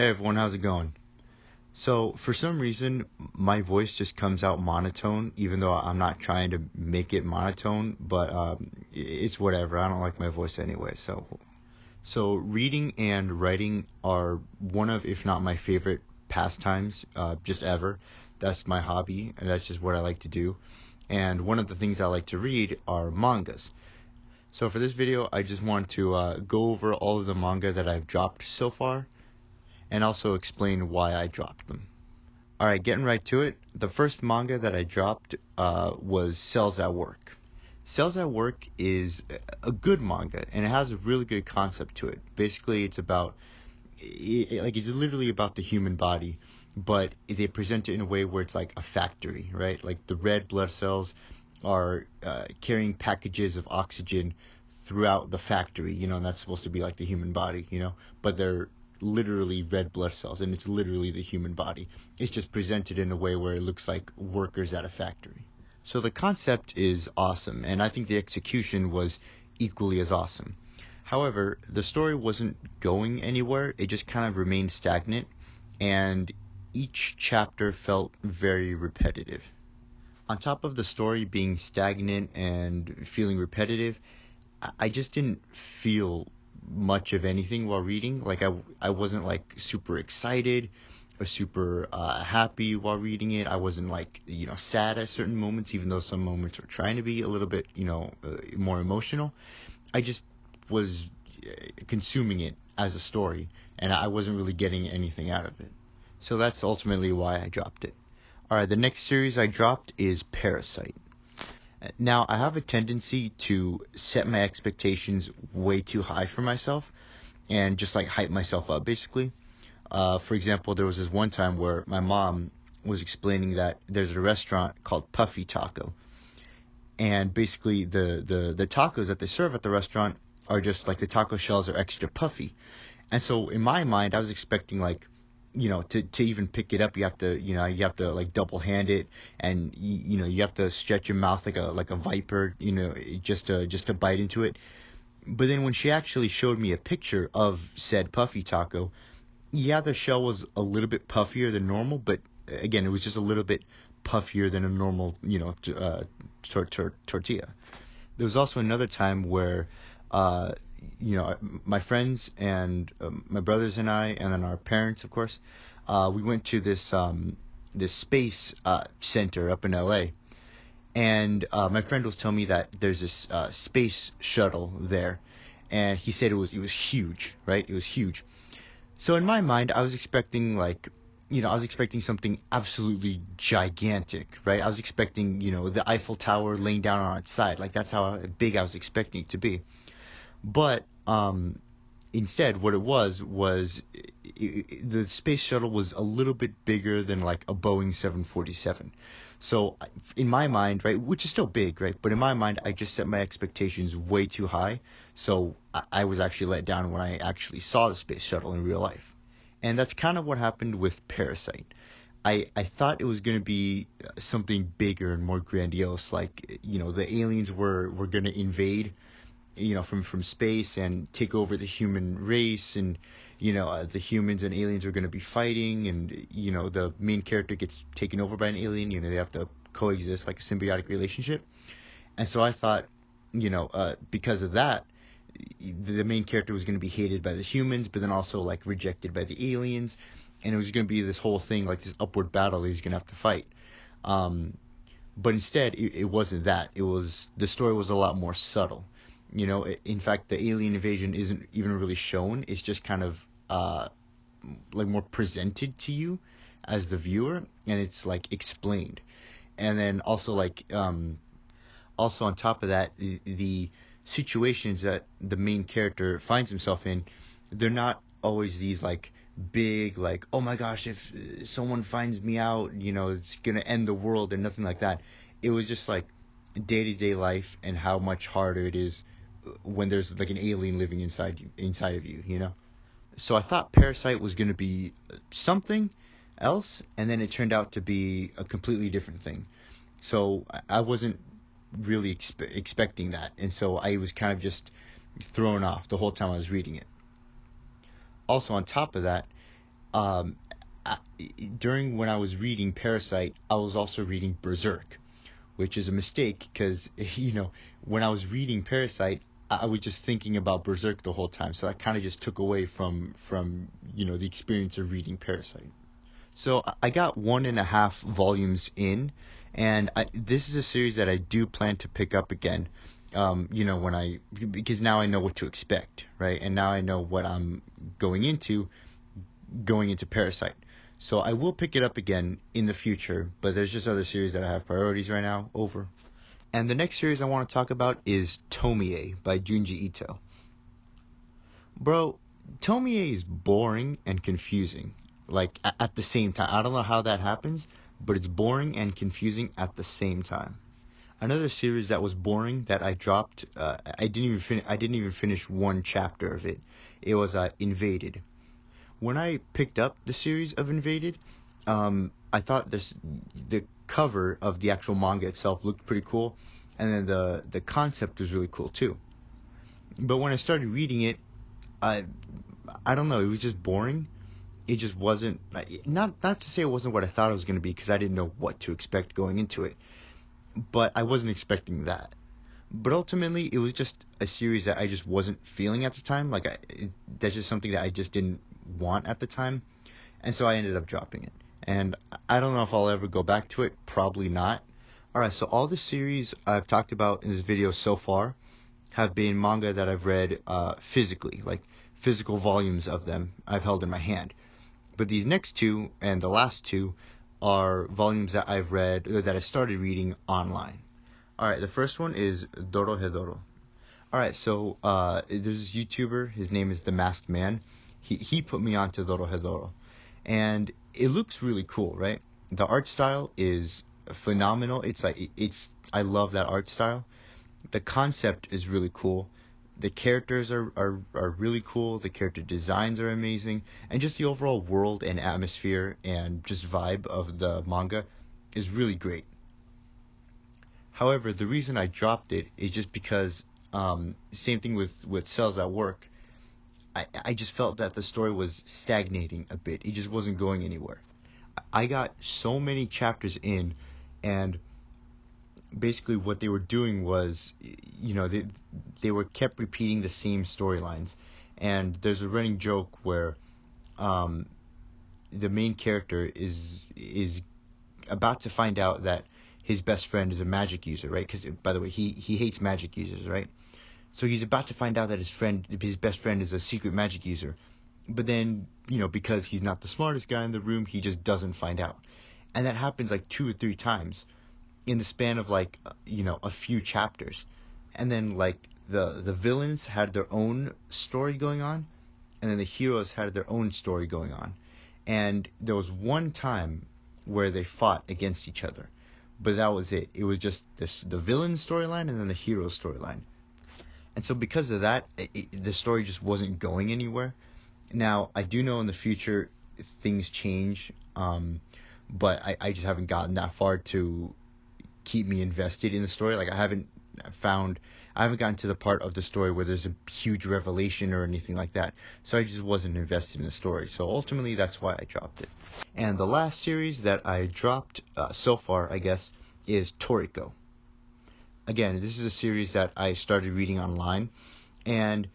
Hey everyone, how's it going? So, for some reason, my voice just comes out monotone, even though I'm not trying to make it monotone, but it's whatever. I don't like my voice anyway. So reading and writing are one of, if not my favorite pastimes, just ever. That's my hobby, and that's just what I like to do. And one of the things I like to read are mangas. So for this video, I just want to go over all of the manga that I've dropped so far, and also explain why I dropped them. Alright, getting right to it. The first manga that I dropped was Cells at Work. Cells at Work is a good manga, and it has a really good concept to it. Basically, it's it's literally about the human body, but they present it in a way where it's like a factory, right? Like the red blood cells are carrying packages of oxygen throughout the factory, and that's supposed to be like the human body, but they're literally red blood cells, and it's literally the human body. It's just presented in a way where it looks like workers at a factory. So the concept is awesome, and I think the execution was equally as awesome. However, the story wasn't going anywhere. It just kind of remained stagnant, and each chapter felt very repetitive. On top of the story being stagnant and feeling repetitive, I just didn't feel much of anything while reading. Like I wasn't like super excited or super happy while reading it. I wasn't like sad at certain moments, even though some moments were trying to be a little bit more emotional. I just was consuming it as a story, and I wasn't really getting anything out of it. So that's ultimately why I dropped it. Alright, the next series I dropped is Parasite. Now, I have a tendency to set my expectations way too high for myself and just like hype myself up, basically. For example, there was this one time where my mom was explaining that there's a restaurant called Puffy Taco. And basically the tacos that they serve at the restaurant are just like the taco shells are extra puffy. And so in my mind, I was expecting to even pick it up, you have to like double hand it, and you have to stretch your mouth like a viper, just to bite into it. But then when she actually showed me a picture of said puffy taco, yeah, the shell was a little bit puffier than normal, but again, it was just a little bit puffier than a normal, tortilla. There was also another time where my friends and my brothers and I, and then our parents, of course, we went to this space center up in LA, and my friend was telling me that there's this space shuttle there, and he said it was huge, right? It was huge. So in my mind, I was expecting something absolutely gigantic, right? I was expecting, the Eiffel Tower laying down on its side. Like that's how big I was expecting it to be. But instead, what it was the space shuttle was a little bit bigger than like a Boeing 747. So in my mind, right, which is still big, right? But in my mind, I just set my expectations way too high. So I was actually let down when I actually saw the space shuttle in real life. And that's kind of what happened with Parasite. I thought it was going to be something bigger and more grandiose, like, the aliens were going to invade from space and take over the human race, and the humans and aliens are going to be fighting, and the main character gets taken over by an alien. They have to coexist like a symbiotic relationship. And so I thought, because of that, the main character was going to be hated by the humans, but then also like rejected by the aliens, and it was going to be this whole thing, like this upward battle that he's going to have to fight. But instead, it wasn't that. The story was a lot more subtle. In fact, the alien invasion isn't even really shown. It's just kind of like more presented to you as the viewer, and it's like explained. And then also also on top of that, the situations that the main character finds himself in, they're not always these like big, like, oh my gosh, if someone finds me out, it's gonna end the world, and nothing like that. It was just like day-to-day life and how much harder it is when there's like an alien living inside of you. So I thought Parasite was going to be something else, and then it turned out to be a completely different thing. So I wasn't really expecting that, and so I was kind of just thrown off the whole time I was reading it. Also, on top of that, um, I, during when I was reading Parasite, I was also reading Berserk, which is a mistake because when I was reading Parasite, I was just thinking about Berserk the whole time, so that kind of just took away from the experience of reading Parasite. So I got 1.5 volumes in, and this is a series that I do plan to pick up again. When because now I know what to expect, right? And now I know what I'm going into going into Parasite. So I will pick it up again in the future, but there's just other series that I have priorities right now over. And the next series I want to talk about is Tomie by Junji Ito. Bro, Tomie is boring and confusing, like at the same time. I don't know how that happens, but it's boring and confusing at the same time. Another series that was boring that I dropped, I didn't even finish one chapter of it. It was Invaded. When I picked up the series of Invaded, I thought the cover of the actual manga itself looked pretty cool, and then the concept was really cool too. But when I started reading it, I I don't know, it was just boring. It just wasn't, not to say it wasn't what I thought it was going to be, because I didn't know what to expect going into it, but I wasn't expecting that. But ultimately, it was just a series that I just wasn't feeling at the time. That's just something that I just didn't want at the time, and so I ended up dropping it. And I don't know if I'll ever go back to it. Probably not. Alright, so all the series I've talked about in this video so far have been manga that I've read physically, like physical volumes of them I've held in my hand. But these next two and the last two are volumes that I've read, or that I started reading online. Alright, the first one is Dorohedoro. Alright, so there's this YouTuber, his name is The Masked Man. He put me onto Dorohedoro. And it looks really cool, right? The art style is phenomenal. I love that art style. The concept is really cool. The characters are really cool. The character designs are amazing. And just the overall world and atmosphere and just vibe of the manga is really great. However, the reason I dropped it is just because, same thing with Cells at Work, I just felt that the story was stagnating a bit. It just wasn't going anywhere. I got so many chapters in, and basically what they were doing was, they were kept repeating the same storylines. And there's a running joke where the main character is about to find out that his best friend is a magic user, right? Because, by the way, he hates magic users, right? So he's about to find out that his best friend is a secret magic user. But then, because he's not the smartest guy in the room, he just doesn't find out. And that happens like 2 or 3 times in the span of a few chapters. And then the villains had their own story going on, and then the heroes had their own story going on. And there was one time where they fought against each other. But that was it. It was just the villain storyline and then the hero storyline. And so because of that, the story just wasn't going anywhere. Now, I do know in the future things change, but I just haven't gotten that far to keep me invested in the story. I haven't gotten to the part of the story where there's a huge revelation or anything like that. So I just wasn't invested in the story. So ultimately, that's why I dropped it. And the last series that I dropped so far, I guess, is Toriko. Again, this is a series that I started reading online, and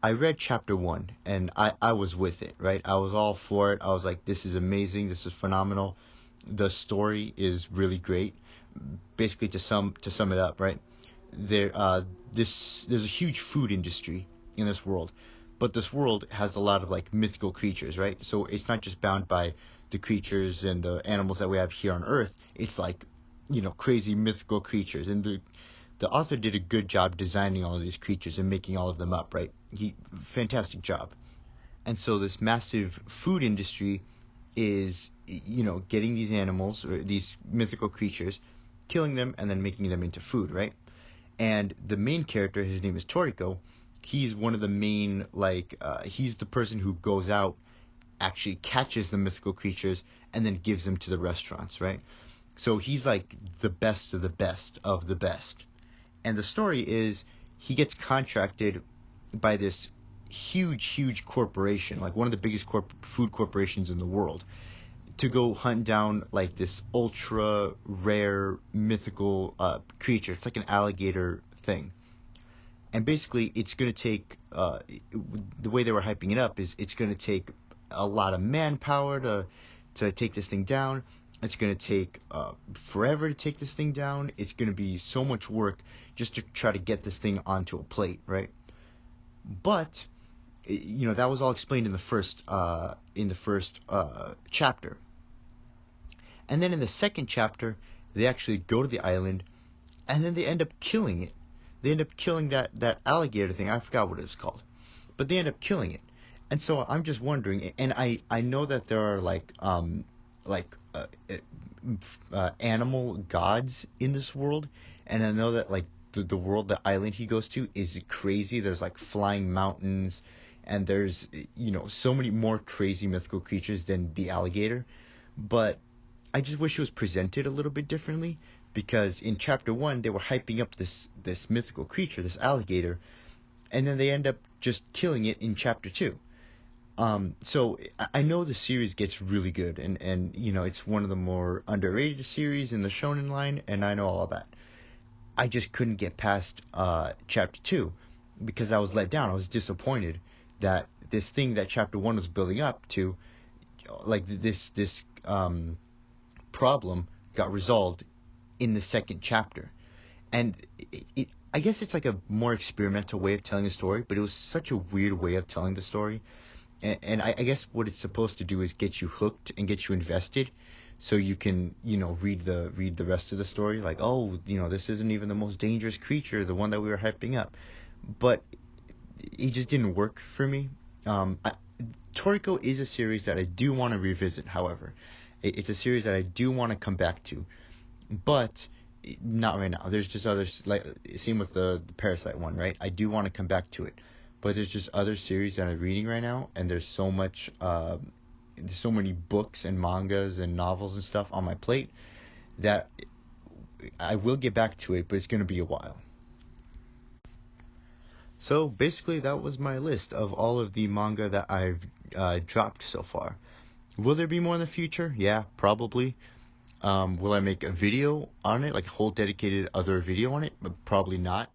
I read chapter 1, and I was with it, right? I was all for it. I was like, this is amazing. This is phenomenal. The story is really great. Basically, to sum it up, right? There's a huge food industry in this world, but this world has a lot of mythical creatures, right? So it's not just bound by the creatures and the animals that we have here on Earth. It's crazy mythical creatures, and the author did a good job designing all of these creatures and making all of them up, right? Fantastic job. And so this massive food industry is, getting these animals or these mythical creatures, killing them, and then making them into food, right? And the main character, his name is Toriko. He's one of the main, he's the person who goes out, actually catches the mythical creatures, and then gives them to the restaurants, right? So he's the best of the best of the best. And the story is he gets contracted by this huge corporation, like one of the biggest food corporations in the world, to go hunt down like this ultra rare mythical creature. It's like an alligator thing. And basically, it's going to take, the way they were hyping it up is it's going to take a lot of manpower to take this thing down. It's going to take forever to take this thing down. It's going to be so much work just to try to get this thing onto a plate, right? But, that was all explained in the first chapter. And then in the second chapter, they actually go to the island, and then they end up killing it. They end up killing that alligator thing. I forgot what it was called. But they end up killing it. And so I'm just wondering, and I know that there are animal gods in this world, and I know that like the world, the island he goes to is crazy. There's like flying mountains, and there's so many more crazy mythical creatures than the alligator. But I just wish it was presented a little bit differently, because in chapter 1 they were hyping up this mythical creature, this alligator, and then they end up just killing it in chapter 2. So I know the series gets really good, and it's one of the more underrated series in the shonen line, and I know all that. I just couldn't get past chapter 2 because I was let down. I was disappointed that this thing that chapter 1 was building up to, like this problem, got resolved in the second chapter. And I guess it's like a more experimental way of telling a story, but it was such a weird way of telling the story. And I guess what it's supposed to do is get you hooked and get you invested, so you can read the rest of the story. Like, oh, this isn't even the most dangerous creature, the one that we were hyping up. But it just didn't work for me. Toriko is a series that I do want to revisit. However, it's a series that I do want to come back to, but not right now. There's just others, like same with the Parasite one, right? I do want to come back to it, but there's just other series that I'm reading right now, and there's so much, there's so many books and mangas and novels and stuff on my plate that I will get back to it, but it's going to be a while. So basically, that was my list of all of the manga that I've dropped so far. Will there be more in the future? Yeah, probably. Will I make a video on it, like a whole dedicated other video on it? But probably not.